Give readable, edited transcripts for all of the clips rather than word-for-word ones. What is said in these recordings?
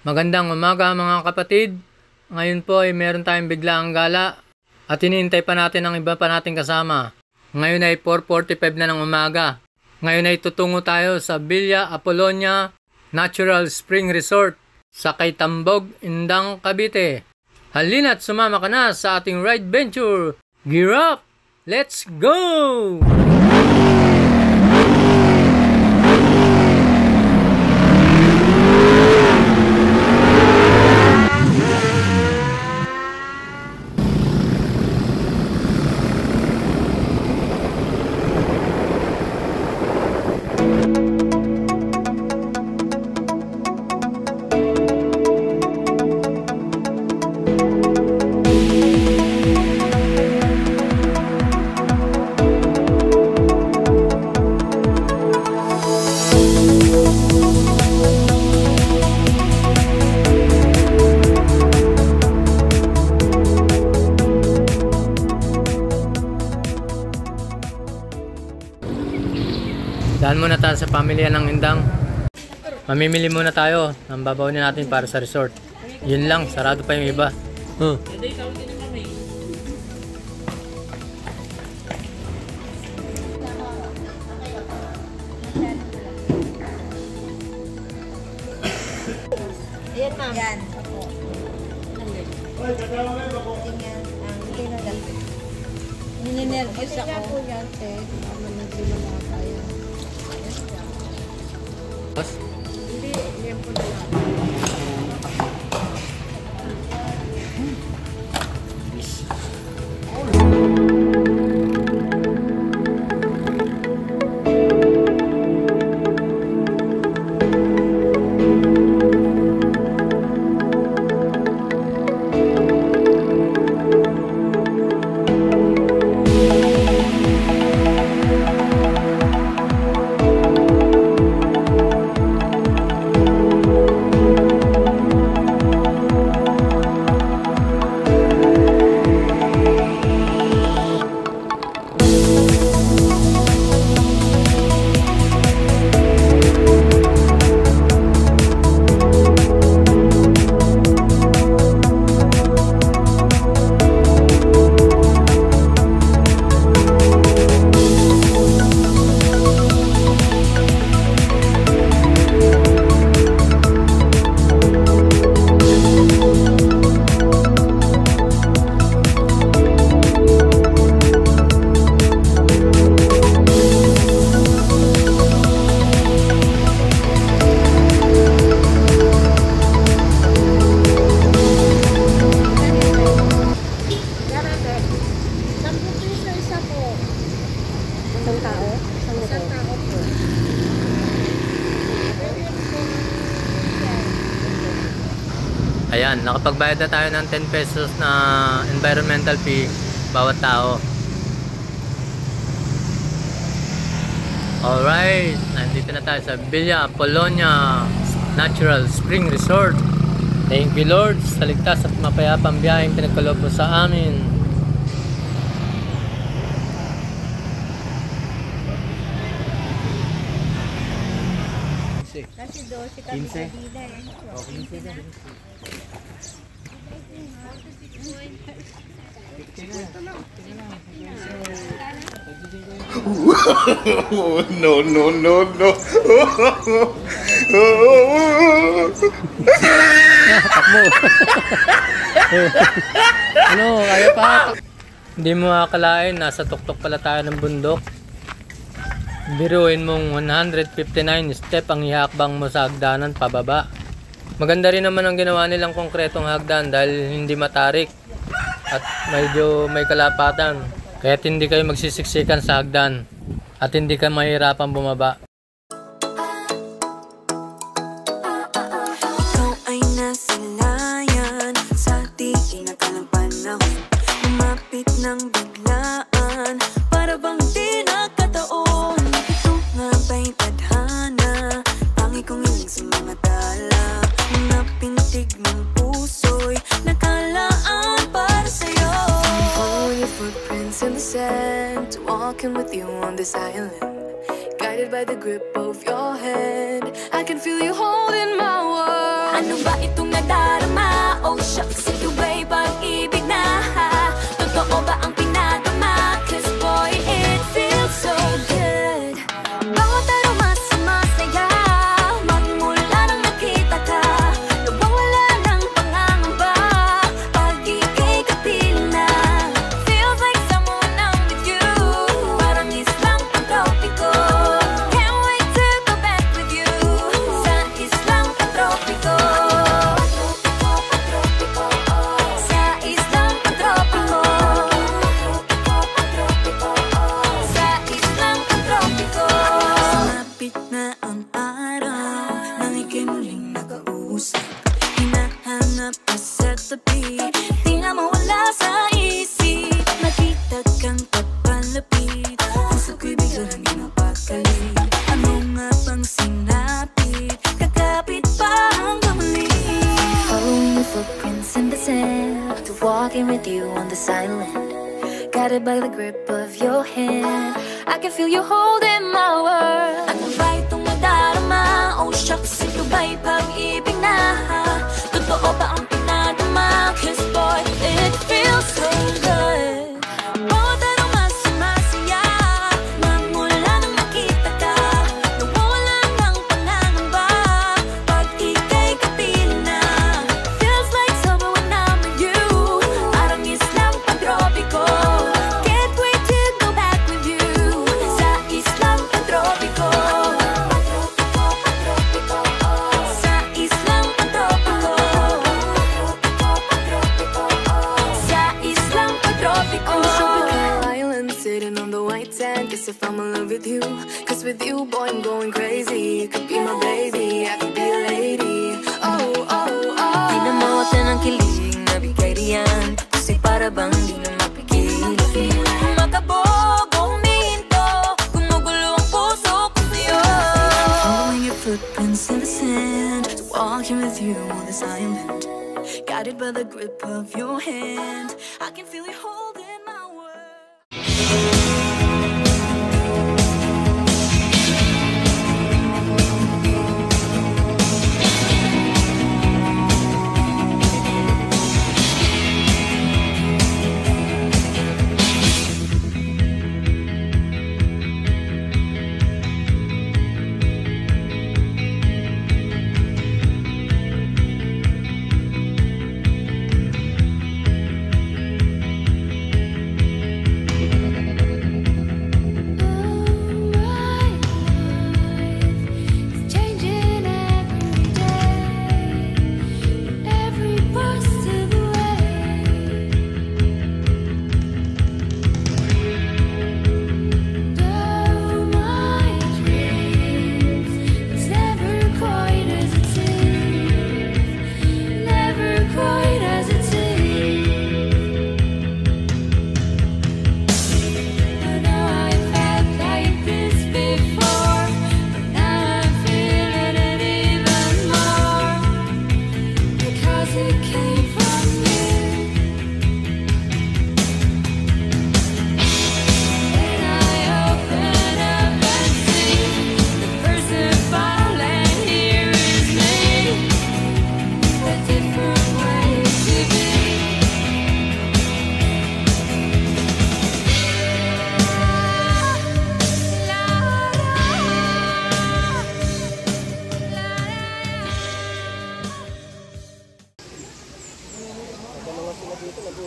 Magandang umaga mga kapatid. Ngayon po ay meron tayong biglaang gala at hinihintay pa natin ang iba pa nating kasama. Ngayon ay 4:45 na ng umaga. Ngayon ay tutungo tayo sa Villa Apolonia Natural Spring Resort sa Kaytambog, Indang, Cavite. Halina't sumama ka na sa ating ride venture. Gear up! Let's go! Daan muna tayo sa pamilya ng Indang. Mamimili muna tayo ng babawin natin para sa resort. Yun lang, sarado pa yung iba. Ayan ma'am. Yan. Opo. Ninervous ako. Kaya po yan, te. Naglima na tayo. Hindi, yan po na lang. Ayan, nakapagbayad na tayo ng 10 pesos na environmental fee bawat tao. Alright, nandito na tayo sa Villa Apolonia Natural Spring Resort. Thank you Lord sa ligtas at mapayapang biyaheng pinagkaloob mo sa amin. Kasi 12 kami sa Dila eh. Oh, 15 na. No, no, no, no. Ano, kaya pa? Hindi mo akalain, nasa tuktok pala tayo ng bundok. Biruin mong 159 step ang ihakbang mo sa hagdanan pababa. Maganda rin naman ang ginawa nilang konkretong hagdan dahil hindi matarik at medyo may kalapatan. Kaya't hindi kayo magsisiksikan sa hagdan at hindi ka mahirapan bumaba. Ikaw ay nasilayan sa tingin na kalang panahon. Lumapit ng biglaan para bang di nakataon. Ito nga ba'y tadhana? Pangi kong hiling sa mga dala. Napintig ng puso'y nakalaan para sa'yo. Follow your footprints in the sand, walking with you on this island. Guided by the grip of your hand, I can feel you holding my world. Ano ba itong nadarama? Oh shucks, ito ba'y pag-ibig na? Totoo ba ang pinadama? Cause boy, it feels so good. Bawat aroma sumasaya, magmula nang nakita ka. Nawawala ng pangangamba, pag ika'y kapiling na. Feels like someone I'm with you, parang islang pantropiko. Can't wait to go back with you, sa islang pantropiko. Sa islang pantropiko. Sa islang pantropiko. Sumapit na ang araw nang ika'y muling nakausap. Hinahanap ka sa tabi, di nga mawala sa isip. Nakita kang papalapit, puso ko'y biglang pinapakali. Ano nga bang sinapit? Kakapit pa hanggang muli. Following your footprints in the sand, to walking with you on the silent. Guided by the grip of your hand, I can feel you holding my world. Ano ba itong nadarama? Oh shucks, ito ba'y pag-ibig na? Totoo ba ang pinadama? Cause boy, it feels so good. Bawat aroma sumasaya, magmula nang nakita ka. Nawawala ng pangangamba, pag ika'y kapiling na. Feels like summer when I'm with you, parang islang pantropiko. Can't wait to go back with you, sa islang pantropiko. Sa islang pantropiko. Sa islang pantropiko. On the tropical island, sitting on the white sand, guess if I'm in love with you. Cause with you, boy, I'm going crazy. You could be my baby, I could be a lady. Oh, oh, oh. Di na mawatan ang kilig na bigay riyan, kasi para bang di na mapigil. Makabog o huminto, gumugulo ang puso ko sa'yo. Following your footprints in the sand, walking with you on this island. Guided by the grip of your hand, I can feel you holding my world.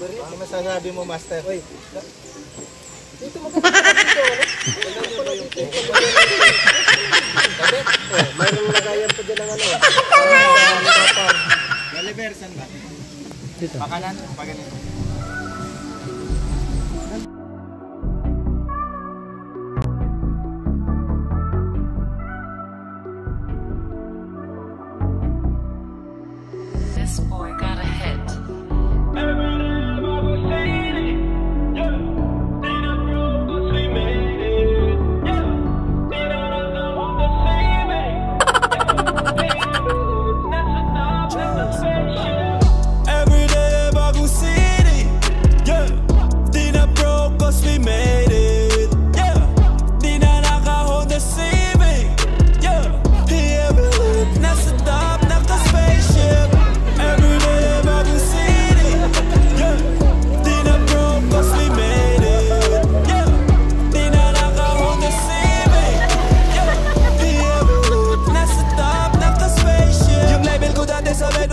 Ano masasabi mo, Master? Oy. Dito mo kasi dito. Mayroong lagayan pa dyan ng ano. Galiber, saan ba? Dito. Pakanan, paganin. This boy got a hit. We made it, yeah. Di na naka-hold the scene.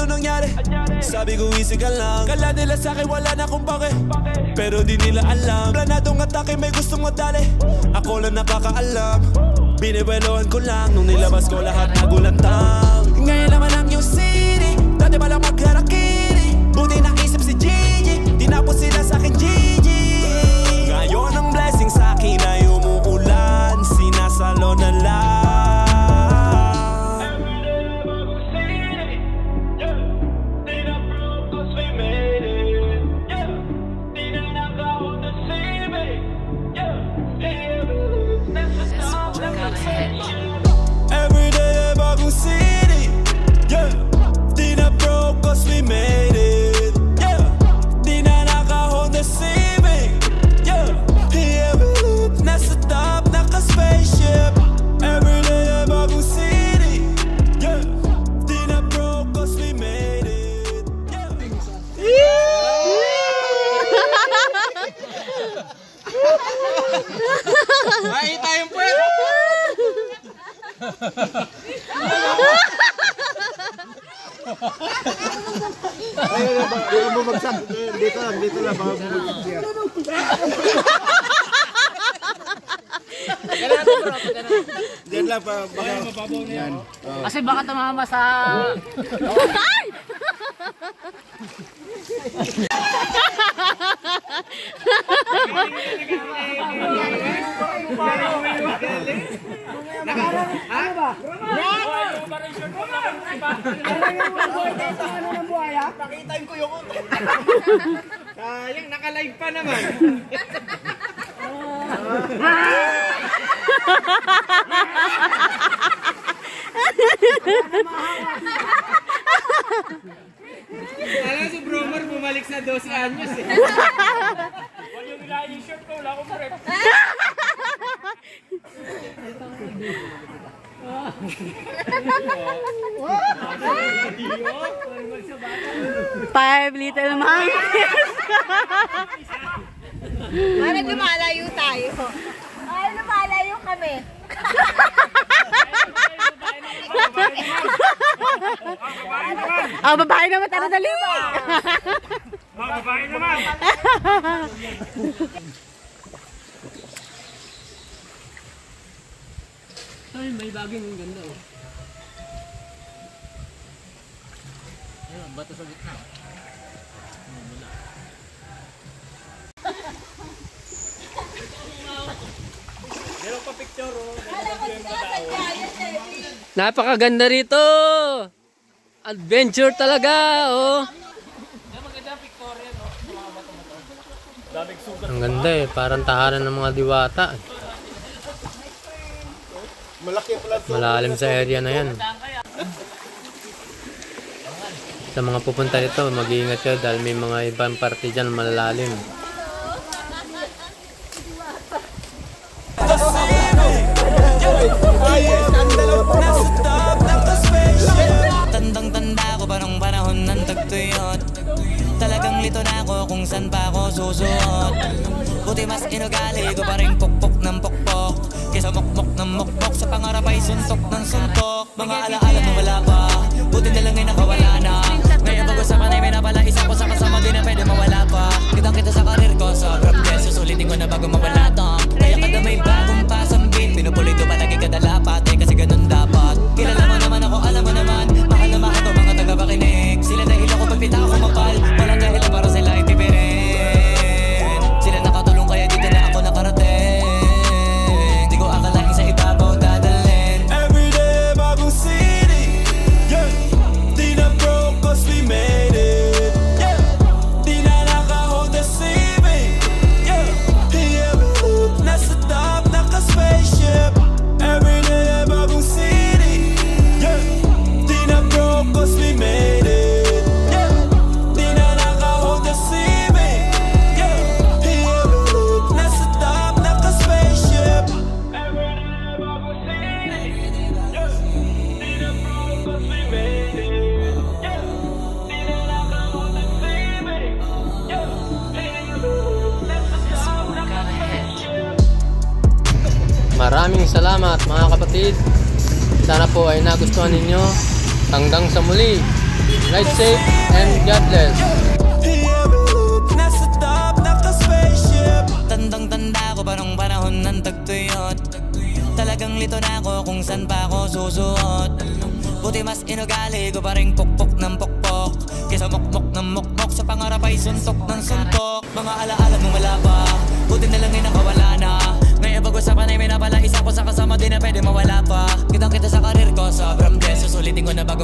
nangyari? Sabi ko easy ka lang. Kala nila sa'kin wala na kung bakit, pero di nila alam. Planadong atake may gustong madali, ako lang nakakaalam. Binibelohan ko lang nung nilabas ko lahat nagulantang. Ngayon naman ang yung city, dati palang magharakiri. Buti naisip si Gigi, tinapos sila sa'kin Gigi. Ngayon ang blessing sa'kin ay umuulan, sinasalo na lang. Every day bagong city, yeah. Di na broke cause we made it, yeah. Di na naka-Honda Civic, yeah. Yeah, we live nasa top, naka-spaceship. Every day bagong city, yeah. Di na broke cause we made it, yeah. Ay, tayong puwet! Ayun, baka bumagsak. Dito lang, baka bumagsak siya. Diyan lang, baka mababaw na yan. Kasi baka tumama sa... Pakitain ko yung utot. Sayang, naka-live pa naman. Alam si Bromer bumalik sa 12 anyos eh. Wala yung nila yung shirt ko, wala akong prep. Five little monkeys. Parang lumalayo tayo. Ay, lumalayo kami. Babae naman. Tara, dali mo. Babae naman. Ay, may bagay ng ganda oh. Ayun, bato sa gitna. Meron pa picture oh. Napakaganda rito! Adventure talaga oh. Ang ganda eh, parang tahanan ng mga diwata. Malaki pala ito. Malalim sa area na yan. Sa mga pupunta dito, mag-iingat kayo dahil may mga ibang parte dyan malalalim. Tandang-tanda ko pa nung panahon ng tagtuyot. Talagang lito na ako kung saan pa ako susuot. Buti mas inugali ko pa rin pukpok ng pukpok kesa mokmok ng mokmok. Sa pangarap ay suntok ng suntok. Mga alaala na wala pa, buti na lang ay nakawala na. Ngayon pag-usapan ay may napala isa ko sa kasama, di na pwede mawala pa. Kitang-kita sa karir ko, sobrang bless. Susulitin ko na bago mawala to. Kaya kada may bagong pasambit, pinupulit ko palagi kada lapat. Kasi ganun dapat. Kilala mo naman ako, alam mo naman. Mahal na mahal ko mga taga-pakinig. Sila dahil ako pagpita ako mapal. Walang dahilan para sila ay tipirin. Sila nakatulong kaya dito na ako nakarating. Di ko akalain sa ibabaw dadalhin. Everyday bagong city, yeah. Di na broke cause we made it, yeah. Di na naka-Honda Civic, yeah. Yeah, we live nasa top, naka-spaceship. Everyday bagong city, yeah. Di na broke cause we made it, yeah. Di na naka-Honda Civic, yeah. Yeah, we live nasa top, naka-spaceship. Everyday bagong city, yeah. Di na broke cause we made it, yeah. Di na naka-Honda Civic, yeah. Yeah, we live nasa top, naka-spaceship. Maraming salamat mga kapatid. Sana po ay nagustuhan ninyo. Hanggang sa muli. Ride safe and God bless. Tandang-tanda ko parang panahon ng tagtuyot. Talagang lito na ako kung saan pa ako susuot. Buti mas inugali ko pa rin pukpok ng pukpok kesa mokmok ng mokmok, sa pangarap ay suntok ng suntok. Mga alaala nung wala pa, buti na lang ay nakawala na. Ngayon pag-usapan ay may napala, isa ko sa kasama di na pwede mawala pa. Kitang kita sa karir ko, sobrang bless. Susulitin ko na bago